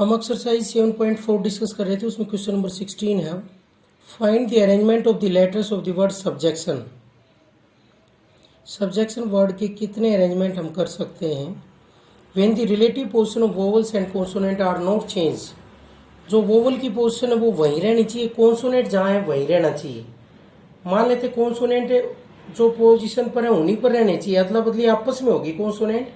हम exercise 7.4 discuss कर रहे थे, उसमें क्वेश्चन नंबर 16 है। Find the arrangement of the letters of the word subjection. Subjection word के कितने अरेंजमेंट हम कर सकते हैं। When the relative position of vowels and consonant are not change. जो वोवल की पोजीशन है वो वहीं रहनी चाहिए, कॉन्सोनेंट जहाँ है वहीं रहना चाहिए। मान लेते कॉन्सोनेंट जो पोजीशन पर है उन्हीं पर रहने चाहिए, अदला बदली आपस में होगी। कॉन्सोनेंट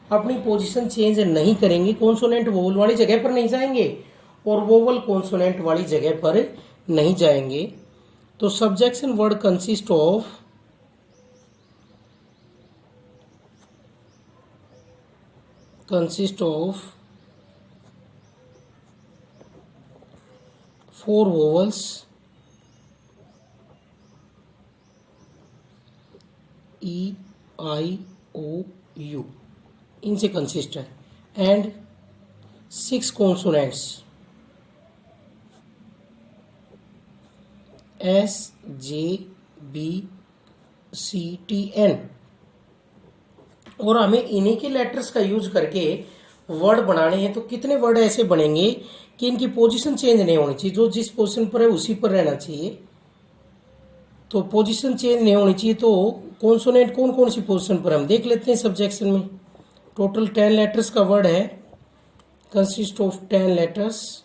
अपनी पोजीशन चेंज नहीं करेंगे, कॉन्सोनेंट वोवल वाली जगह पर नहीं जाएंगे और वोवल कॉन्सोनेंट वाली जगह पर नहीं जाएंगे। तो subjection word consist of 4 vowels E I O U, इनसे कंसिस्ट है, and 6 consonants S J B C T N. और हमें इन्हीं के लेटर्स का यूज करके वर्ड बनाने हैं। तो कितने वर्ड ऐसे बनेंगे कि इनकी पोजीशन चेंज नहीं होनी चाहिए, जो जिस पोजीशन पर है उसी पर रहना चाहिए। तो पोजीशन चेंज नहीं होनी चाहिए। तो कॉन्सोनेंट कौन कौन सी पोजीशन पर हम देख लेते हैं। सब्जेक्शन में टोटल 10 लेटर्स का वर्ड है, कंसिस्ट ऑफ 10 लेटर्स।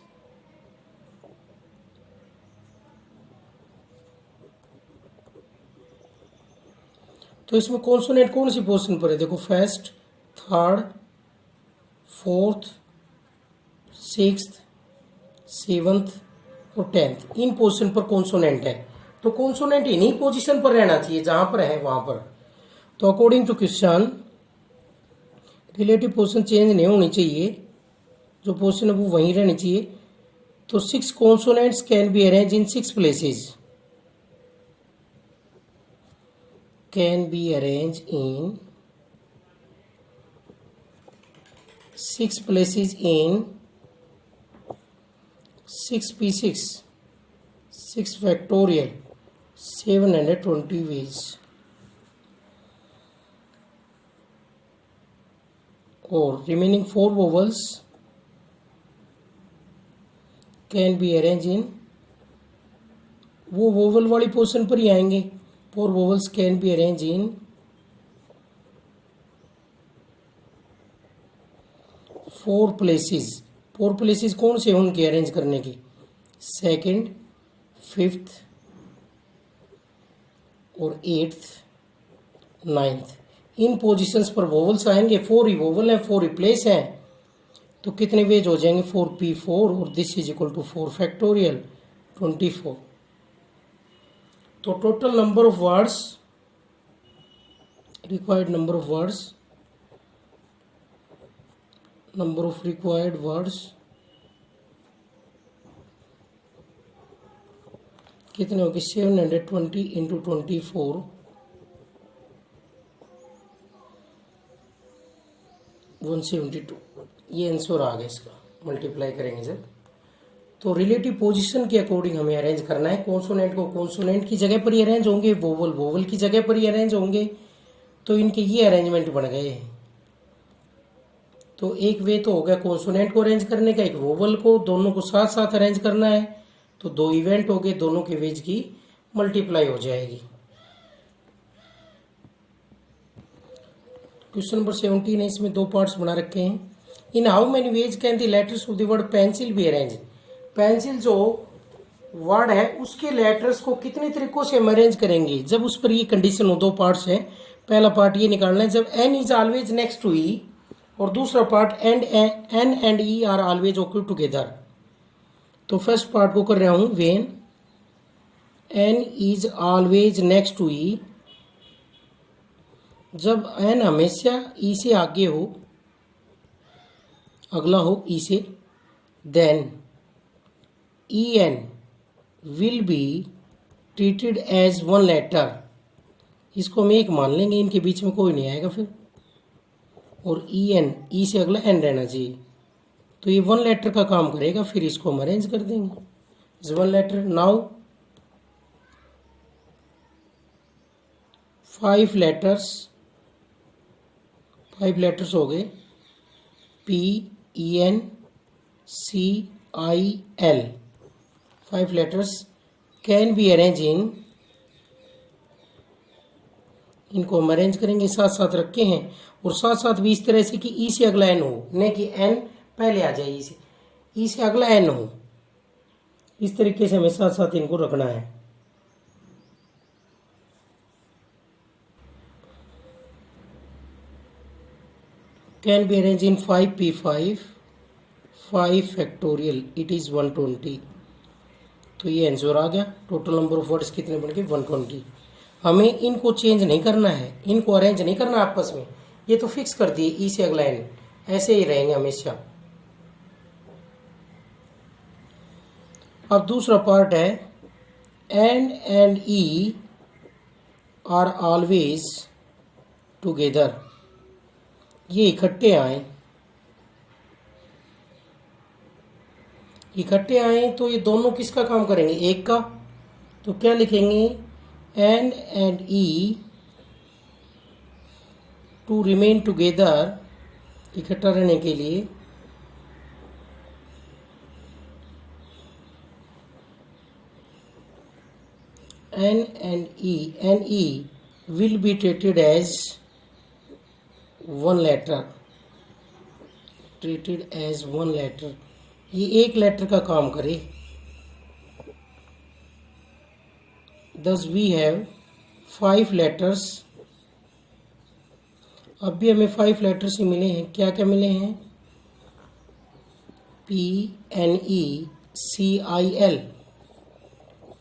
तो इसमें कॉन्सोनेंट कौन सी पोजीशन पर है, देखो first, third, fourth, sixth, seventh और 10th, इन पोजीशन पर कॉन्सोनेंट है। तो कॉन्सोनेंट इन्हीं पोजीशन पर रहना चाहिए जहां पर है वहां पर। तो according to question relative position change नहीं होनी चाहिए, जो पोजीशन है वो वहीं रहनी चाहिए। तो 6 consonants can be arrange in 6 places, can be arranged in 6 places in 6p6 6 factorial 720 ways। और remaining 4 vowels can be arranged in, वो वोवल वाली पोजीशन पर ही आएंगे। 4 vowels can be arranged in 4 places। 4 places कौन से उनके अरेंज करने की, सेकंड, फिफ्थ और 8th, 9th, इन पोजीशंस पर वोवल्स आएंगे। 4 ही वोवल हैं, 4 ही प्लेस हैं। तो कितने वेज हो जाएंगे, 4p4 और this is equal to 4 factorial 24। तो total number of words, required number of words, number of required words कितने होंगे, 720 इंटू 24, 172। ये आंसर आ गया इसका, मल्टीप्लाई करेंगे जब। तो रिलेटिव पोजीशन के अकॉर्डिंग हमें अरेंज करना है। कॉन्सोनेंट को कॉन्सोनेंट की जगह पर ही अरेंज होंगे, वोवल वोवल की जगह पर ही अरेंज होंगे। तो इनके ये अरेंजमेंट बन गए। तो एक वे तो हो गया कॉन्सोनेंट को अरेंज करने का, एक वोवल को, दोनों को साथ साथ अरेंज करना है। तो 2 इवेंट हो गए, दोनों के वेज की मल्टीप्लाई हो जाएगी। क्वेश्चन नंबर 17 है, इसमें 2 पार्ट्स बना रखे हैं। In how many ways can the letters of the word pencil be arrange. Pencil जो वर्ड है उसके लेटर्स को कितने तरीकों से हम अरेंज करेंगे, जब उस पर ये कंडीशन हो। 2 पार्ट्स है। पहला पार्ट ये निकालना है जब N is always next to E, और दूसरा part N and E are always okay together. तो फर्स्ट पार्ट को कर रहा हूं, when N is always next to E, जब एन हमेशा ई से आगे हो, अगला हो ई से, then E N will be treated as 1 letter. इसको हम एक मान लेंगे, इनके बीच में कोई नहीं आएगा फिर। और ई एन, ई से अगला एन रहना चाहिए। तो ये 1 लेटर का काम करेगा, फिर इसको हम अरेंज कर देंगे इज 1 लेटर। नाउ 5 लेटर्स हो गए, P E N CIL, 5 letters can be arranged in, इनको हम अरेंज करेंगे, साथ साथ रखे हैं और साथ साथ भी इस तरह से कि ई से अगला एन हो, नहीं कि एन पहले आ जाए, ई से अगला एन हो, इस तरीके से हमें साथ साथ इनको रखना है। Can be arrange in 5p5 5 factorial, it is 120। तो ये आंसर आ गया। टोटल नंबर ऑफ वर्ड्स कितने बन गए? 120। हमें इनको चेंज नहीं करना है, इनको अरेंज नहीं करना आपस में, ये तो फिक्स कर दिए, ई से अगला एन ऐसे ही रहेंगे हमेशा। अब दूसरा पार्ट है N and E are always together, ये इकट्ठे आए तो ये दोनों किसका काम करेंगे? एक का। तो क्या लिखेंगे? N and E to remain together, इकट्ठा रहने के लिए, N and E will be treated as one letter, ये एक लेटर का काम करे। Thus we have 5 letters। अब भी हमें 5 लेटर्स ही मिले हैं। क्या क्या मिले हैं? PNECIL,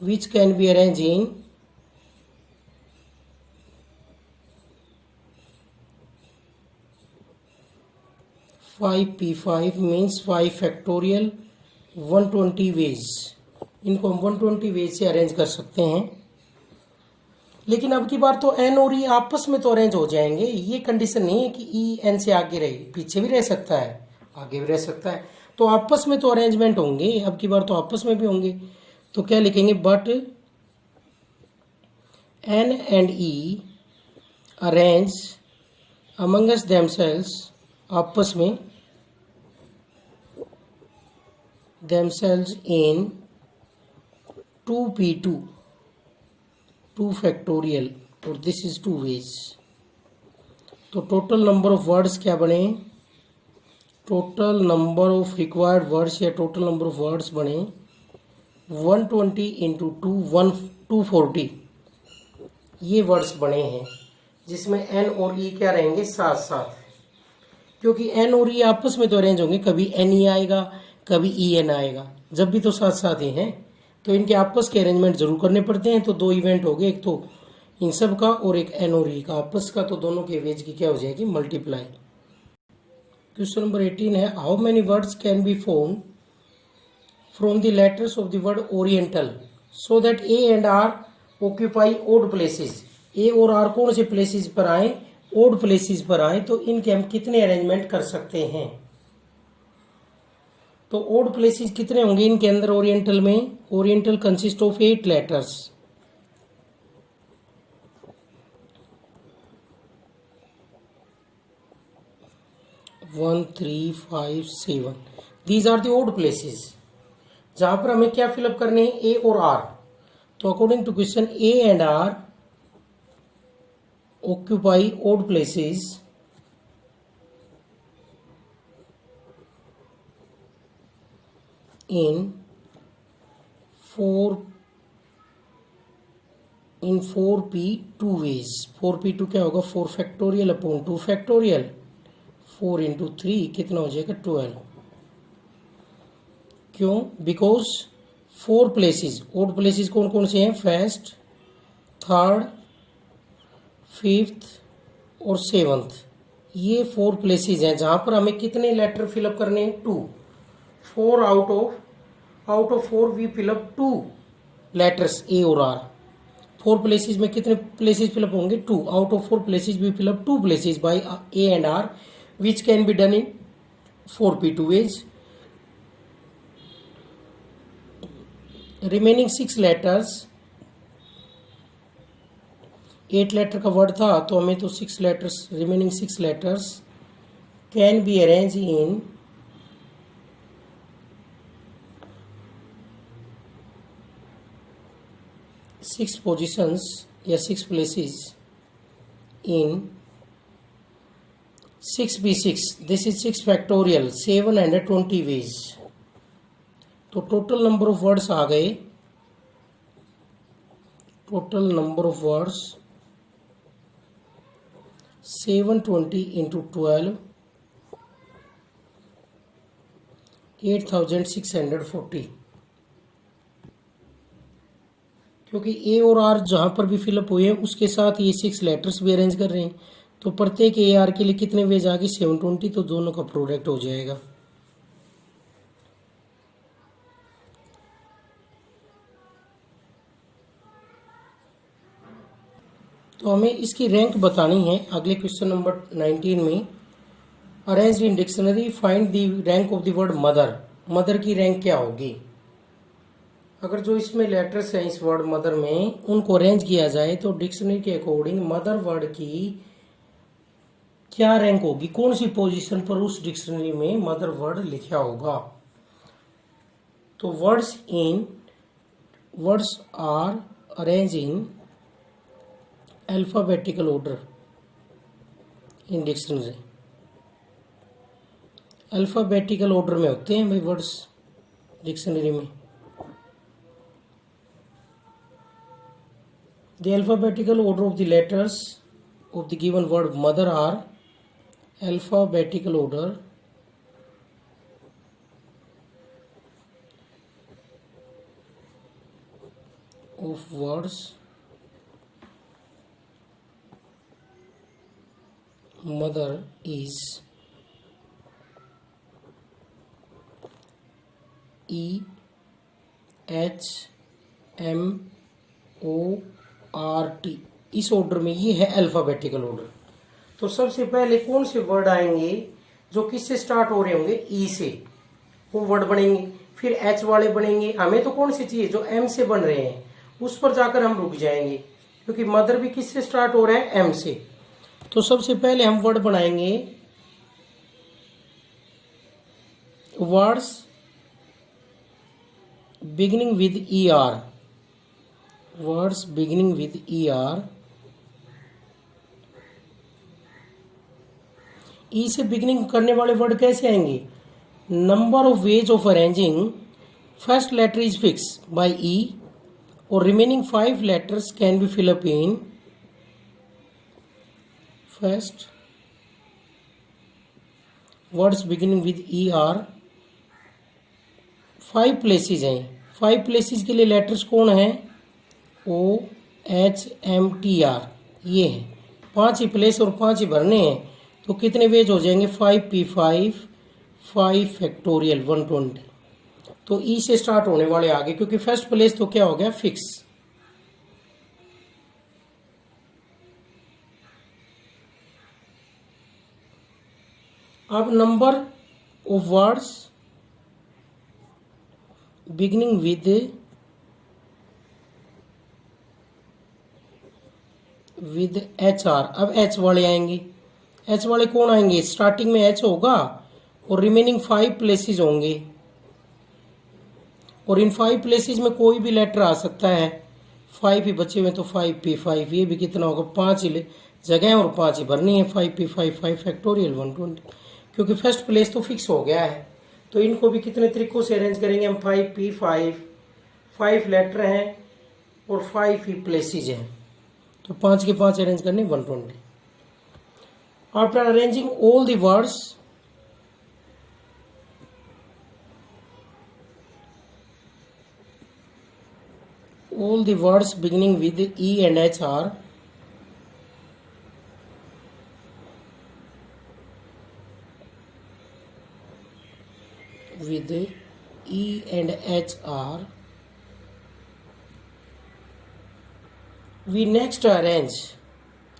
which can be arranged in 5p5 means 5 factorial 120 ways. इनको हम 120 वेज से अरेंज कर सकते हैं। लेकिन अब की बार तो एन और ई आपस में तो अरेंज हो जाएंगे। ये कंडीशन नहीं है कि ई एन से आगे रहे, पीछे भी रह सकता है, आगे भी रह सकता है, तो आपस में तो अरेंजमेंट होंगे। अब की बार तो आपस में भी होंगे। तो क्या लिखेंगे? But N and E arrange amongst themselves, आपस में, themselves in 2p2 2 फैक्टोरियल और दिस इज 2 वेज। तो टोटल नंबर ऑफ वर्ड्स क्या बने? Total number of required words या टोटल नंबर ऑफ वर्ड्स बने 120 इंटू 240। ये वर्ड्स बने हैं जिसमें एन और ई क्या रहेंगे? साथ साथ, क्योंकि एन और ई आपस में तो अरेंज होंगे। कभी एन ई आएगा, कभी ई एन आएगा, जब भी तो साथ साथ ही हैं, तो इनके आपस के अरेंजमेंट जरूर करने पड़ते हैं। तो 2 इवेंट हो गए, एक तो इन सब का और एक एन और ई का आपस का, तो दोनों के वेज की क्या हो जाएगी? मल्टीप्लाई। क्वेश्चन नंबर 18 है how many words can be formed from the letters of the word oriental so that A and R occupy odd places. A और आर कौन से प्लेसेस पर आए? ओड प्लेसेस पर आए। तो इनके हम कितने अरेंजमेंट कर सकते हैं? तो ओड प्लेसेस कितने होंगे इनके अंदर? ओरिएंटल में, oriental consist of 8 letters. One 3 5 7, these are the odd places, जहां पर हमें क्या फिलअप करने हैं? ए और आर। तो according to question A and R occupy odd places in 4p2 ways। 4p2 क्या होगा? 4 फैक्टोरियल अपॉन 2 फैक्टोरियल, 4 इंटू 3 कितना हो जाएगा? 12। क्यों? बिकॉज 4 प्लेसेस, ओड प्लेसेस कौन कौन से हैं? फर्स्ट, थर्ड, फिफ्थ और सेवंथ। ये 4 प्लेसेस हैं जहां पर हमें कितने लेटर फिलअप करने हैं? 2। 4 out of 4 we fill up 2 letters A और आर। 4 प्लेसेस में कितने प्लेसेस फिलअप होंगे? 2 out of 4 places we fill up 2 places by A and R which can be done in 4p2 ways। Remaining 6 letters, 8 letter का word था तो हमें तो 6 letters, remaining 6 letters can be arrange in 6 positions या 6 places in 6b6, this is 6 factorial 720 ways. तो total number of words आ गए, total number of words 720 into 12 8640। क्योंकि ए और आर जहाँ पर भी फिलअप हुए हैं उसके साथ ये 6 लेटर्स भी अरेंज कर रहे हैं, तो प्रत्येक ए आर के लिए कितने वेज आ गए 720, तो दोनों का प्रोडक्ट हो जाएगा। तो हमें इसकी रैंक बतानी है अगले क्वेश्चन नंबर 19 में। Arrange in dictionary find the rank of the word mother. Mother की रैंक क्या होगी? अगर जो इसमें लेटर्स हैं इस वर्ड मदर में उनको अरेंज किया जाए तो डिक्शनरी के अकॉर्डिंग मदर वर्ड की क्या रैंक होगी, कौन सी पोजीशन पर उस डिक्शनरी में मदर वर्ड लिखा होगा। तो words are arrange in alphabetical order in dictionary. Alphabetical order में होते हैं भाई वर्ड्स डिक्शनरी में। The alphabetical order of the letters of the given word mother are alphabetical order of words mother is E H M O R T। इस order में ये है alphabetical order. तो सबसे पहले कौन से वर्ड आएंगे जो किससे स्टार्ट हो रहे होंगे, ई से, वो वर्ड बनेंगे। फिर एच वाले बनेंगे, हमें तो कौन सी चाहिए जो एम से बन रहे हैं, उस पर जाकर हम रुक जाएंगे क्योंकि मदर भी किससे स्टार्ट हो रहा है, एम से। तो सबसे पहले हम वर्ड बनाएंगे words beginning with E R. Words beginning with E R. E से बिगिनिंग करने वाले वर्ड कैसे आएंगे? Number of ways of arranging first letter is fix by E और remaining 5 letters can be fill up in first. Words beginning with E R 5 places हैं। 5 places के लिए letters कौन है, O H M T R, ये है 5 ही place और 5 ही भरने हैं। तो कितने वेज हो जाएंगे 5p5 5 फैक्टोरियल 120। तो ई से स्टार्ट होने वाले आगे क्योंकि फर्स्ट प्लेस तो क्या हो गया फिक्स। अब number of words beginning with H R. अब एच वाले आएंगे। एच वाले कौन आएंगे, स्टार्टिंग में एच होगा और रिमेनिंग 5 प्लेसेस होंगे और इन 5 प्लेसेस में कोई भी लेटर आ सकता है। 5 ही बचे हुए तो 5p5, ये भी कितना होगा 5 ही जगह और 5 ही भरनी है। 5p5 5 फैक्टोरियल 120 क्योंकि फर्स्ट प्लेस तो फिक्स हो गया है। तो इनको भी कितने तरीकों से अरेंज करेंगे हम, 5p5 5 लेटर हैं और 5 ही प्लेसेस हैं, तो 5 के 5 अरेंज करने 120। After arranging all the words beginning with E and H are with E and H are we next arrange।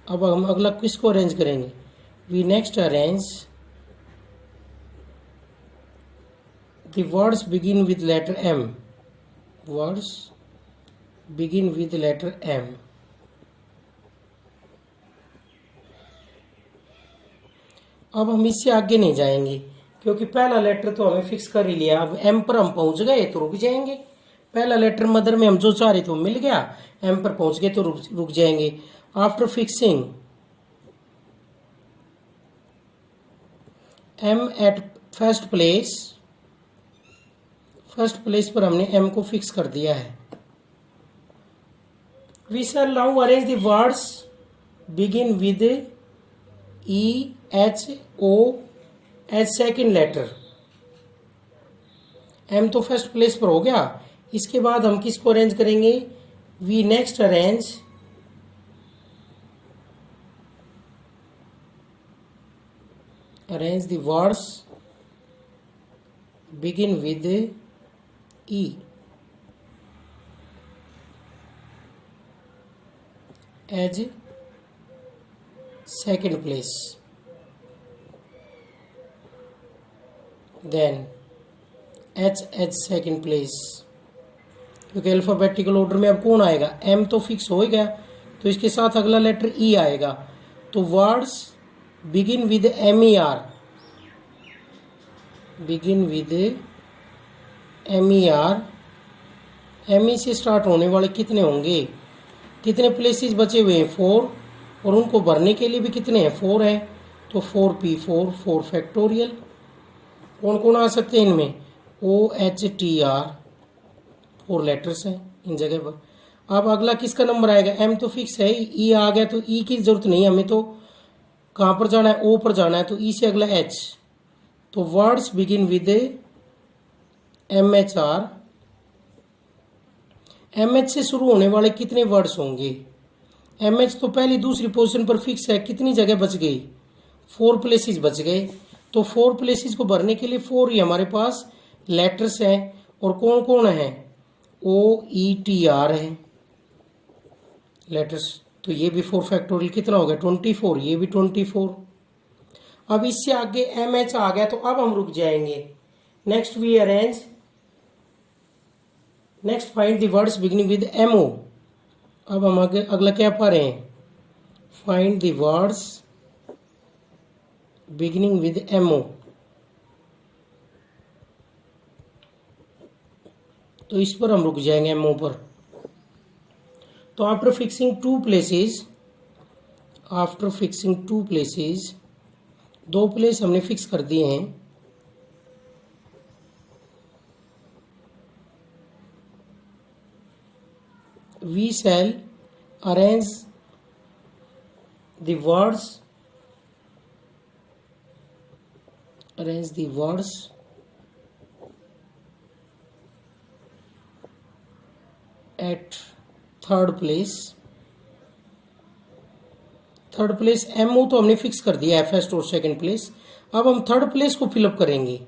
अब हम अगला किसको अरेंज करेंगे, we next arrange the words begin with letter M। words begin with letter M। अब हम इससे आगे नहीं जाएंगे क्योंकि पहला लेटर तो हमें फिक्स कर ही लिया। अब एम पर हम पहुंच गए तो रुक जाएंगे, पहला लेटर मदर में हम जो चाह रहे थे वो मिल गया, एम पर पहुंच गए तो रुक जाएंगे। After fixing M at first place पर हमने एम को फिक्स कर दिया है। We shall now arrange the words begin with E H O as second letter. M तो फर्स्ट प्लेस पर हो गया, इसके बाद हम किसको अरेंज करेंगे? We next arrange the words begin with E as second place, then H as second place, क्योंकि अल्फ़ाबेटिकल ऑर्डर में अब कौन आएगा? एम तो फिक्स हो ही गया, तो इसके साथ अगला लेटर ई आएगा। तो words begin with M E R, begin with M E R, M E से स्टार्ट होने वाले कितने होंगे? कितने प्लेसेस बचे हुए हैं? 4, और उनको भरने के लिए भी कितने हैं? 4 हैं, तो 4p4 4 फैक्टोरियल। कौन कौन आ सकते हैं इनमें? OHTR 4 लेटर्स हैं इन जगह पर। अब अगला किसका नंबर आएगा? एम तो फिक्स है, ई आ गया तो ई की जरूरत नहीं, हमें तो कहाँ पर जाना है? ओ पर जाना है, तो ई से अगला एच। तो words begin with MHR, MH से शुरू होने वाले कितने वर्ड्स होंगे? MH तो पहली दूसरी पोजीशन पर फिक्स है, कितनी जगह बच गई? 4 प्लेसेस बच गए, तो 4 प्लेसेस को भरने के लिए 4 ही हमारे पास लेटर्स हैं। और कौन कौन है? OETR है लेटर्स, तो ये भी 4 फैक्टोरियल कितना हो गया? 24, ये भी 24। अब इससे आगे MH आ गया, तो अब हम रुक जाएंगे। Next we arrange, next find the words beginning with MO। अब हम आगे अगला क्या पा रहे हैं? Find the words beginning with MO। तो इस पर हम रुक जाएंगे, MO पर। तो after fixing two places, 2 place हमने फिक्स कर दिए हैं। We shall arrange the words at third place MO तो हमने फिक्स कर दिया है, फर्स्ट और सेकंड प्लेस। अब हम थर्ड प्लेस को फिलअप करेंगे।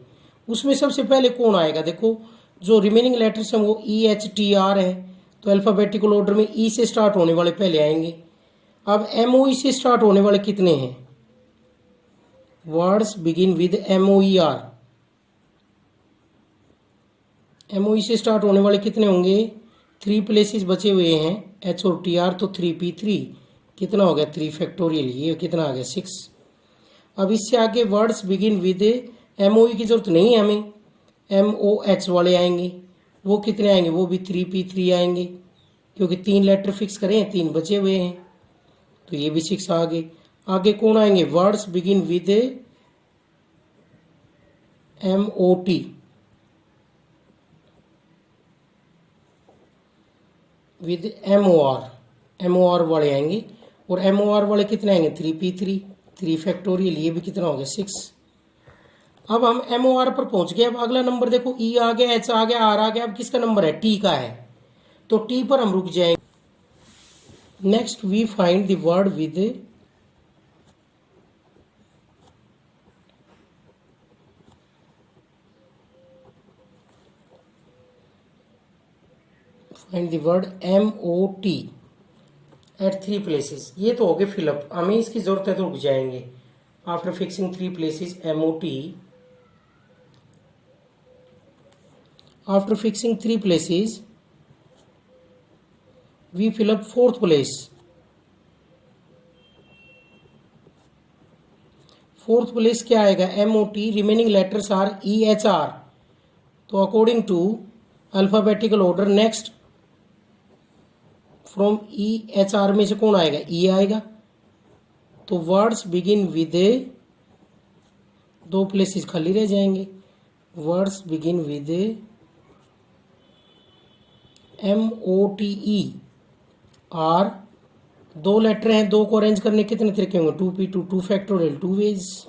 उसमें सबसे पहले कौन आएगा? देखो, जो रिमेनिंग लेटर्स हैं वो EHTR है, तो अल्फ़ाबेटिकल ऑर्डर में ई से स्टार्ट होने वाले पहले आएंगे। अब MOE से स्टार्ट होने वाले कितने हैं? Words begin with MOER, MOE से स्टार्ट होने वाले कितने होंगे? 3 प्लेसेस बचे हुए हैं, H और TR, तो 3p3 कितना हो गया? 3 फैक्टोरियल, ये कितना आ गया? 6। अब इससे आगे वर्ड्स बिगिन विद MOE की जरूरत नहीं है हमें, MOH वाले आएंगे, वो कितने आएंगे? वो भी 3p3 आएंगे, क्योंकि 3 लेटर फिक्स करें, 3 बचे हुए हैं, तो ये भी 6 आ गए। आगे कौन आएंगे? Words begin with MOT, with MOR वाले आएंगे, और MOR वाले कितने आएंगे? 3p3 3 फैक्टोरियल, ये भी कितना हो गया? 6। अब हम MOR पर पहुंच गए। अब अगला नंबर देखो, E आ गया, H आ गया, R आ गया, अब किसका नंबर है? T का है, तो T पर हम रुक जाएंगे। Next we find the word with MOT at 3 places. ये तो हो गए फिलअप, हमें इसकी जरूरत है तो रुक जाएंगे। After fixing 3 places MOT, after fixing 3 places we fill up 4th place. 4th place क्या आएगा? MOT, remaining letters are EHR, तो according to alphabetical order. Next from E H R में से कौन आएगा? ई आएगा। तो वर्ड्स बिगिन विद, दो प्लेसेस खाली रह जाएंगे। Words begin with MOTE are, दो लेटर हैं, दो को अरेंज करने कितने तरीके होंगे? 2P2 2 factorial 2 veg.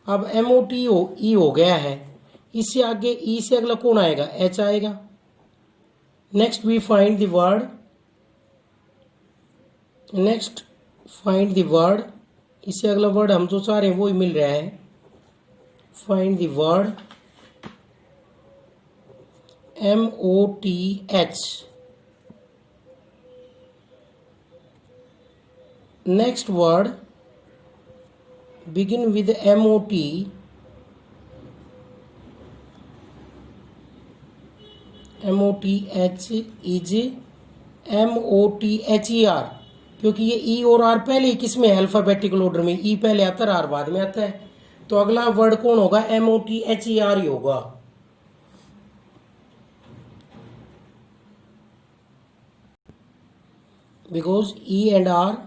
अब MOTE हो गया है, इससे आगे ई से अगला कौन आएगा? एच आएगा। Next we find the word, next find the word, इससे अगला वर्ड हम जो चाह रहे हैं वो ही मिल रहा है। Find the word MOTH। Next word begin with MOT, MOTH is MOTHER, क्योंकि ये ई और आर पहले किस में है? अल्फाबेटिकल ऑर्डर में। ई पहले आता है, आर बाद में आता है। तो अगला वर्ड कौन होगा? MOTHER ही होगा। Because E and R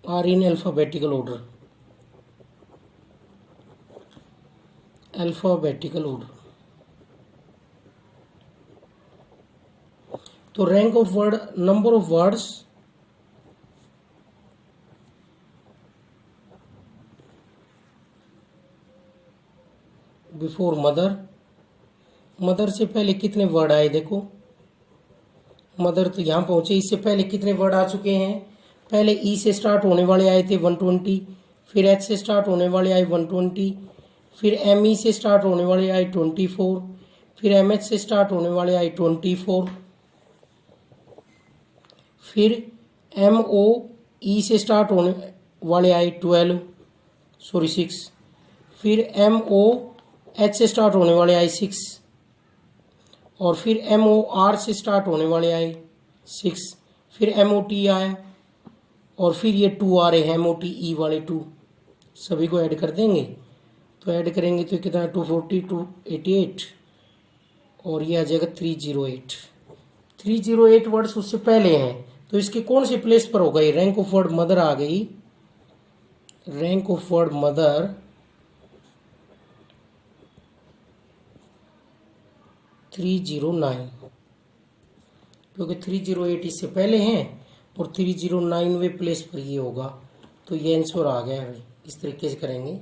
are in alphabetical order, alphabetical order। तो rank of word, number of words before mother, mother से पहले कितने वर्ड आए? देखो मदर तो यहाँ पहुंचे, इससे पहले कितने वर्ड आ चुके हैं? पहले ई से स्टार्ट होने वाले आए थे 120, फिर एच से स्टार्ट होने वाले आए 120, फिर एम ई से स्टार्ट होने वाले आए 24, फिर एम एच से स्टार्ट होने वाले आए 24, फिर एम ओ ई से स्टार्ट होने वाले आए 6, फिर एम ओ एच से स्टार्ट होने वाले आए 6, और फिर एम ओ आर से स्टार्ट होने वाले आए 6, फिर एम ओ टी आया, और फिर ये 2 आ रहे हैं MOTE वाले 2। सभी को ऐड कर देंगे, तो ऐड करेंगे तो कितना? 240 288, और ये आ जाएगा 308। 308 वर्ड्स उससे पहले हैं, तो इसके कौन से प्लेस पर होगा? ये रैंक ऑफ वर्ड मदर आ गई। रैंक ऑफ वर्ड मदर 309, क्योंकि 308 इससे पहले हैं और 309वें प्लेस पर ये होगा। तो ये आंसर आ गया है भाई। इस तरीके से करेंगे।